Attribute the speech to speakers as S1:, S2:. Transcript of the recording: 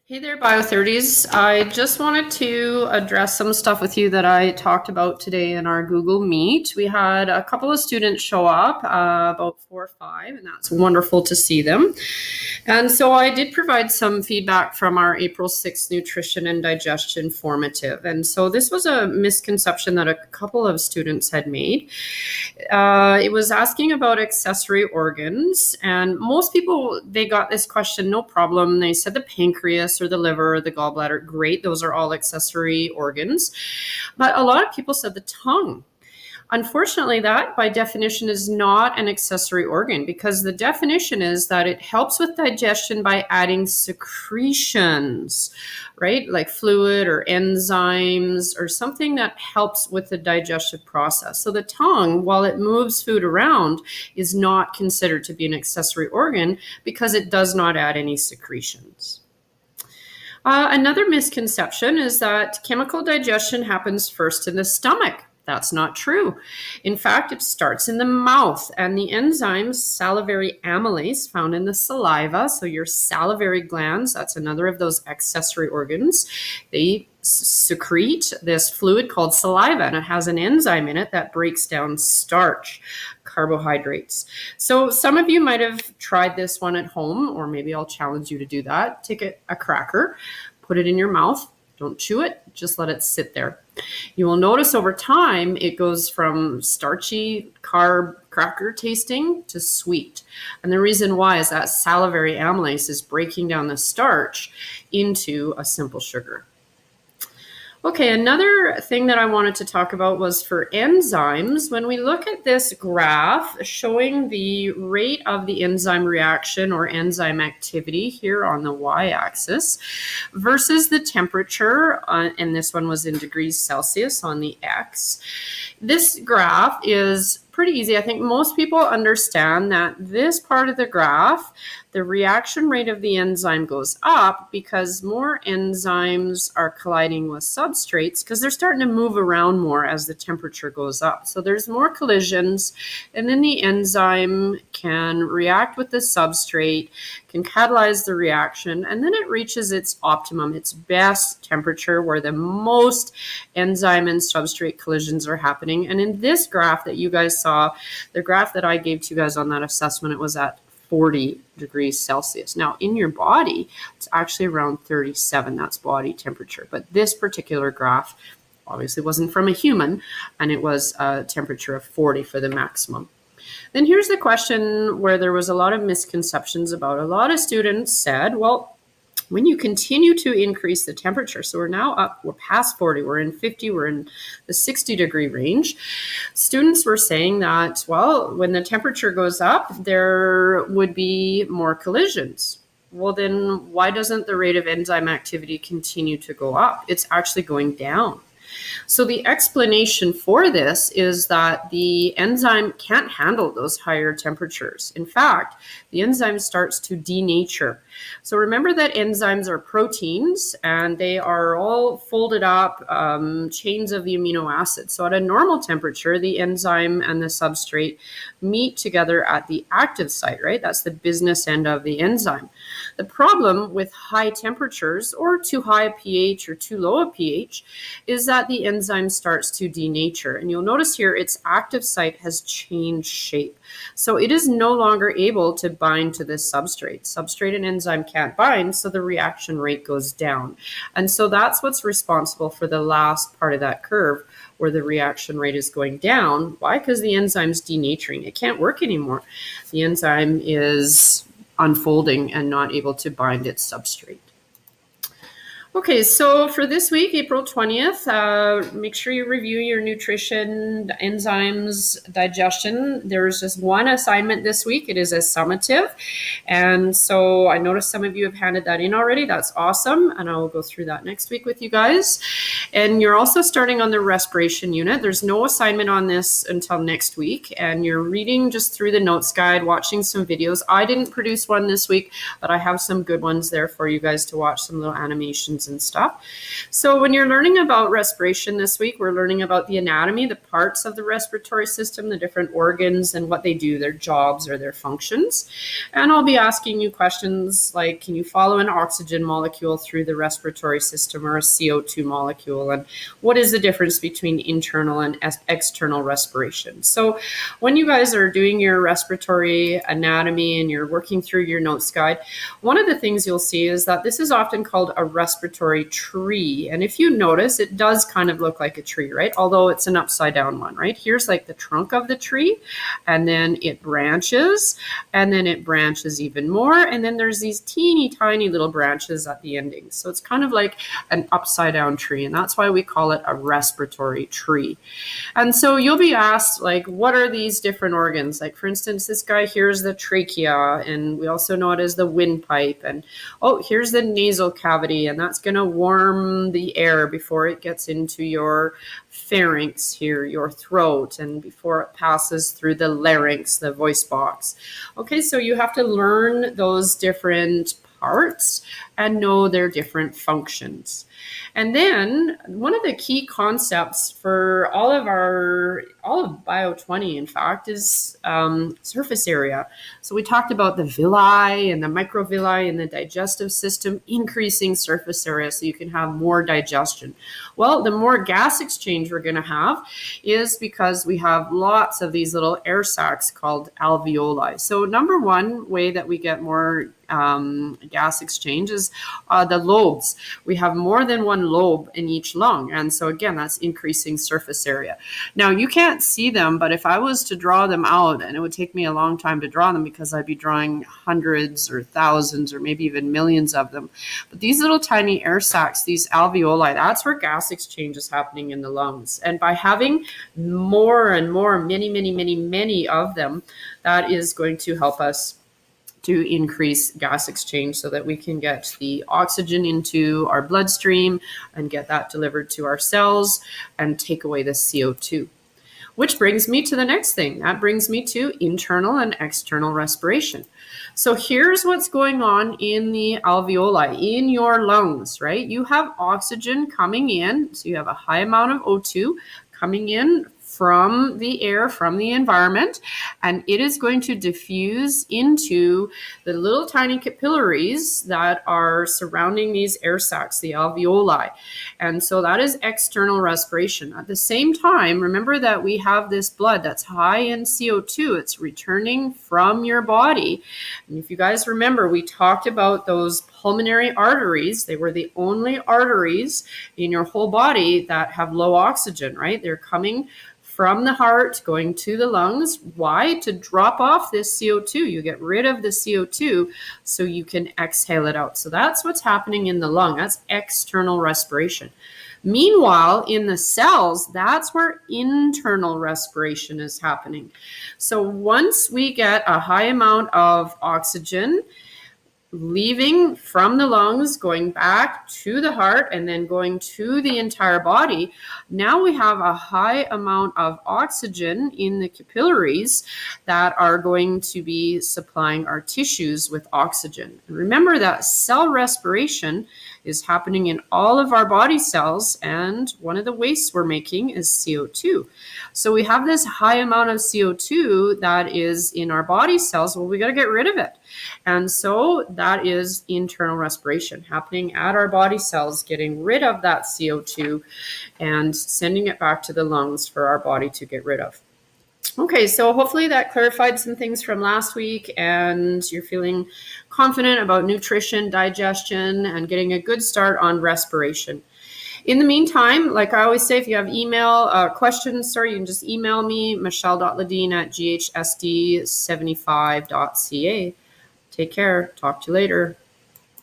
S1: Hey there, Bio30s. I just wanted to address some stuff with you that I talked about today in our Google Meet. We had a couple of students show up, about 4 or 5, and that's wonderful to see them. And so I did provide some feedback from our April 6th nutrition and digestion formative. And so this was a misconception that a couple of students had made. It was asking about accessory organs, and most people, they got this question no problem. They said the pancreas or the liver or the gallbladder. Great, those are all accessory organs. But a lot of people said the tongue. Unfortunately, that by definition is not an accessory organ, because the definition is that it helps with digestion by adding secretions, right? Like fluid or enzymes or something that helps with the digestive process. So the tongue, while it moves food around, is not considered to be an accessory organ because it does not add any secretions. Another misconception is that chemical digestion happens first in the stomach. That's not true. In fact, it starts in the mouth, and the enzymes salivary amylase found in the saliva, so your salivary glands, that's another of those accessory organs, they secrete this fluid called saliva, and it has an enzyme in it that breaks down starch, carbohydrates. So some of you might have tried this one at home, or maybe I'll challenge you to do that. Take a cracker, put it in your mouth. Don't chew it, just let it sit there. You will notice over time it goes from starchy carb cracker tasting to sweet. And the reason why is that salivary amylase is breaking down the starch into a simple sugar. Okay, another thing that I wanted to talk about was for enzymes. When we look at this graph showing the rate of the enzyme reaction or enzyme activity here on the y-axis versus the temperature, and this one was in degrees Celsius on the x, this graph is pretty easy. I think most people understand that this part of the graph, the reaction rate of the enzyme goes up because more enzymes are colliding with substrates because they're starting to move around more as the temperature goes up. So there's more collisions, and then the enzyme can react with the substrate, can catalyze the reaction, and then it reaches its optimum, its best temperature where the most enzyme and substrate collisions are happening. And in this graph that you guys saw, the graph that I gave to you guys on that assessment, it was at 40 degrees Celsius. Now, in your body, it's actually around 37. That's body temperature. But this particular graph obviously wasn't from a human, and it was a temperature of 40 for the maximum. Then here's the question where there was a lot of misconceptions about. A lot of students said, well, when you continue to increase the temperature, so we're now up, we're past 40, we're in 50, we're in the 60 degree range. Students were saying that, well, when the temperature goes up, there would be more collisions. Well, then why doesn't the rate of enzyme activity continue to go up? It's actually going down. So the explanation for this is that the enzyme can't handle those higher temperatures. In fact, the enzyme starts to denature. So remember that enzymes are proteins, and they are all folded up chains of the amino acids. So at a normal temperature, the enzyme and the substrate meet together at the active site, right? That's the business end of the enzyme. The problem with high temperatures, or too high a pH or too low a pH, is that the enzyme starts to denature. And you'll notice here its active site has changed shape. So it is no longer able to bind to this substrate. Substrate and enzyme can't bind, so the reaction rate goes down. And so that's what's responsible for the last part of that curve where the reaction rate is going down. Why? Because the enzyme's denaturing. It can't work anymore. The enzyme is unfolding and not able to bind its substrate. Okay, so for this week, April 20th, make sure you review your nutrition, enzymes, digestion. There's just one assignment this week. It is a summative. And so I noticed some of you have handed that in already. That's awesome. And I will go through that next week with you guys. And you're also starting on the respiration unit. There's no assignment on this until next week. And you're reading just through the notes guide, watching some videos. I didn't produce one this week, but I have some good ones there for you guys to watch, some little animations lungs and stuff. So when you're learning about respiration this week, we're learning about the anatomy, the parts of the respiratory system, the different organs and what they do, their jobs or their functions. And I'll be asking you questions like, can you follow an oxygen molecule through the respiratory system or a CO2 molecule? And what is the difference between internal and external respiration? So when you guys are doing your respiratory anatomy and you're working through your notes guide, one of the things you'll see is that this is often called a respiratory tree. And if you notice, it does kind of look like a tree, right? Although it's an upside down one, right? Here's like the trunk of the tree, and then it branches, and then it branches even more. And then there's these teeny tiny little branches at the ending. So it's kind of like an upside down tree. And that's why we call it a respiratory tree. And so you'll be asked, like, what are these different organs? Like, for instance, this guy here is the trachea, and we also know it as the windpipe. And, oh, here's the nasal cavity, and that's going to warm the air before it gets into your pharynx here, your throat, and before it passes through the larynx, the voice box. Okay, so you have to learn those different parts and know their different functions. And then one of the key concepts for all of Bio20, in fact, is surface area. So we talked about the villi and the microvilli in the digestive system, increasing surface area so you can have more digestion. Well, the more gas exchange we're going to have is because we have lots of these little air sacs called alveoli. So number one way that we get more gas exchange is the lobes. We have more than one lobe in each lung. And so again, that's increasing surface area. Now you can't see them, but if I was to draw them out, and it would take me a long time to draw them because I'd be drawing hundreds or thousands or maybe even millions of them. But these little tiny air sacs, these alveoli, that's where gas exchange is happening in the lungs. And by having more and more, many of them, that is going to help us to increase gas exchange so that we can get the oxygen into our bloodstream and get that delivered to our cells and take away the CO2. Which brings me to the next thing. That brings me to internal and external respiration. So here's what's going on in the alveoli, in your lungs, right? You have oxygen coming in, so you have a high amount of O2 coming in from the air, from the environment, and it is going to diffuse into the little tiny capillaries that are surrounding these air sacs, the alveoli. And so that is external respiration. At the same time, remember that we have this blood that's high in CO2. It's returning from your body. And if you guys remember, we talked about those pulmonary arteries. They were the only arteries in your whole body that have low oxygen, right? They're coming from the heart going to the lungs. Why? To drop off this CO2. You get rid of the CO2 so you can exhale it out. So that's what's happening in the lung. That's external respiration. Meanwhile, in the cells, that's where internal respiration is happening. So once we get a high amount of oxygen leaving from the lungs, going back to the heart, and then going to the entire body, now we have a high amount of oxygen in the capillaries that are going to be supplying our tissues with oxygen. And remember that cell respiration is happening in all of our body cells, and one of the wastes we're making is CO2. So we have this high amount of CO2 that is in our body cells. Well, we got to get rid of it. And so that is internal respiration happening at our body cells, getting rid of that CO2 and sending it back to the lungs for our body to get rid of. Okay, so hopefully that clarified some things from last week and you're feeling confident about nutrition, digestion, and getting a good start on respiration. In the meantime, like I always say, if you have email questions, you can just email me, michelle.ladine@ghsd75.ca. Take care. Talk to you later.